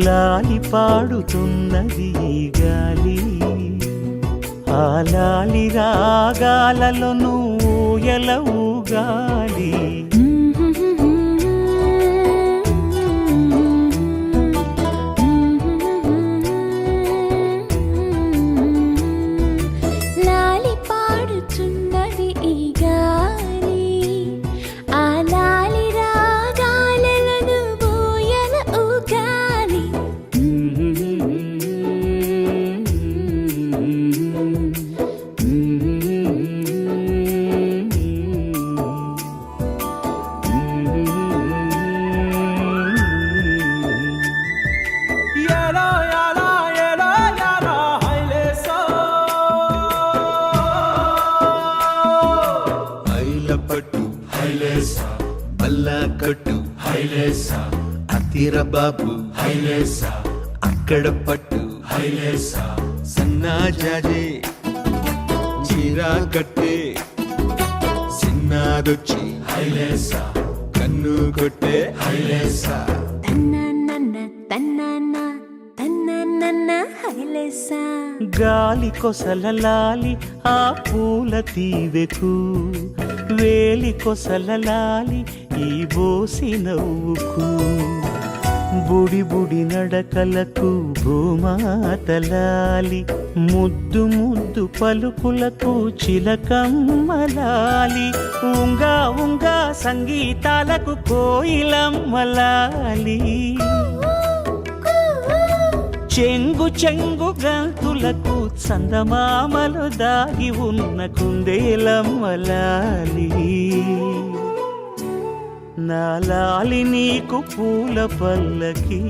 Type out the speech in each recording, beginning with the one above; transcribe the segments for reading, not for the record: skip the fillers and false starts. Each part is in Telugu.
లాలి పాడుతున్నది గాలి, ఆ లాలి రాగాలలో నువ్వు ఎలా ఊగాలి. లాలి పాడుతున్నది ఈ గాలి, ఆ లాలి రాగాలలో నువ్వు ఎలా ఊగాలి. పట్టు హైలేసా, బల్లా కట్టు హైలేసా, అతిర బాబు హైలేసా, అక్కడ పట్టు హైలేసా, సన్నా జాజే చీరా కట్టే, సిన్నాదొచ్చి హైలేసా, కన్ను కొట్టే హైలేసా. తన్నన్న తన్నన్న తన్నన్న హైలేసా. గాలి కొసల లాలి ఆ పూల తీవెకు, వేలి కొసల లాలి ఈ బోసి నవ్వుకు, బుడి బుడి నడకలకు భూమాతలాలి, ముద్దు ముద్దు పలుకులకు చిలకమ్మలాలి, ఉంగా ఉంగా సంగీతాలకు కోయిలమ్మలాలి, చెంగు చెంగు గంతులకు చందమామలు దాగి ఉన్న కుందేలమ్మలాలి. నా లాలి నీకు పూల పల్లకి,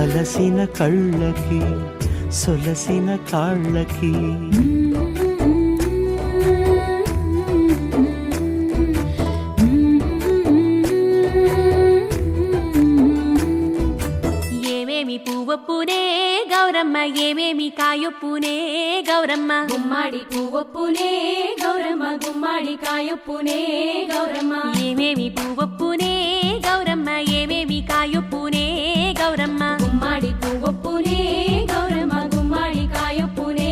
అలసిన కళ్ళకి సొలసిన కాళ్ళకి. పువ్వొప్పునే గౌరమ్మ, ఏమేమి కాయొప్పునే గౌరమ్మ, గుమ్మాడి పువ్వొప్పునే గౌరమ్మ, గుమ్మాడి కాయొప్పునే గౌరమ్మ, ఏమేమి పువ్వొప్పునే గౌరమ్మ, ఏమేమి కాయొప్పునే గౌరమ్మ, గుమ్మాడి పువ్వొప్పునే గౌరమ్మ, గుమ్మాడి కాయొప్పునే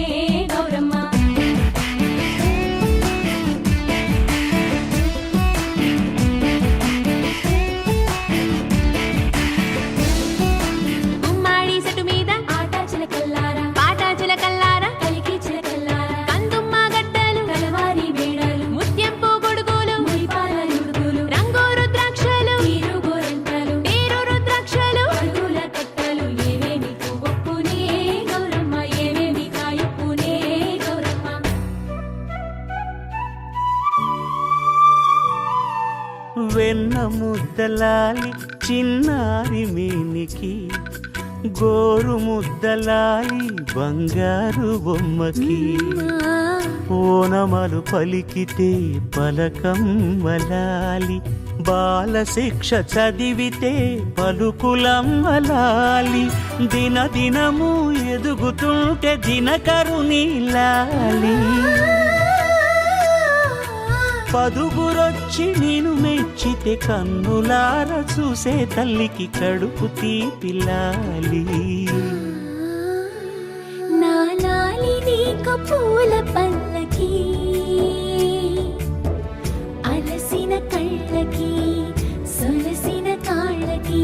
గౌరమ్మ. గుమ్మాడి చెట్టు మీద ఆట చిలకల్లారా, పాట చిలకల్లారా, కలికి చిలకల్లారా, కందుమ్మ గడ్డలు, కలవారి మేడలు, ముత్యంపు గొడుగులు, మురిపాల నుడుగులు, రంగు రుద్రాక్షలు, తీరు గోరంటలు, పేరు రుద్రాక్షలు, అడుగుల కట్టలు, ఏమేమి పువ్వొప్పునే గౌరమ్మ, ఏమేమి కాయొప్పునే గౌరమ్మ. వెన్న ముద్దలాలి చిన్నారి మీనికి, గోరు ముద్దలాలి బంగారు బొమ్మకి, ఓనమలు పలికితే పలకమ్మలాలి, బాల శిక్ష చదివితే పలుకులమ్మలాలి, దిన దినము ఎదుగుతుంటే దినకరుని లాలి, పదుగురొచ్చి నేను మెచ్చితే కన్నులార చూసే తల్లికి కడుపు తీపిలాలి. నా లాలి నీకు పూల పల్లకి, అలసిన కళ్ళకి సొలసిన కాళ్ళకి.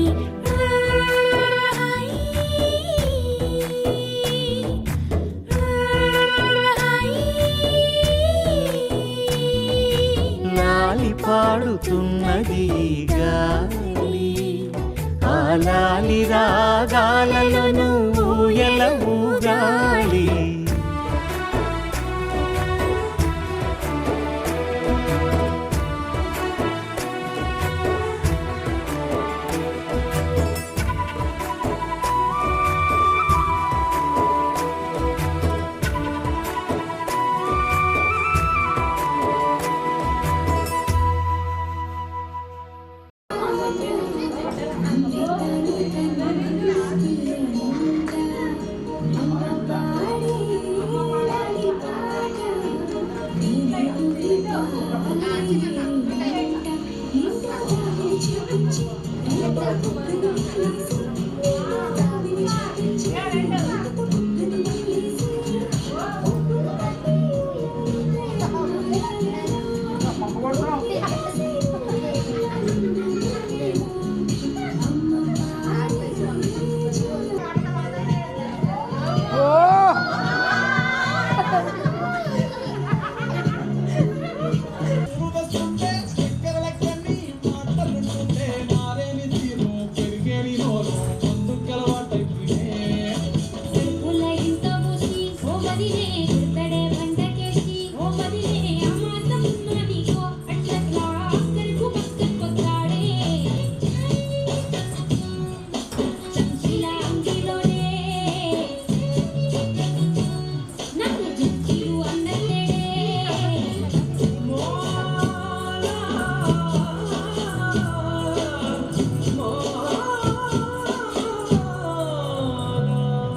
లాలి పాడుతున్నది గాలి, ఆ లాలి రాగాలలో నువ్వు ఎలా ఊగాలి.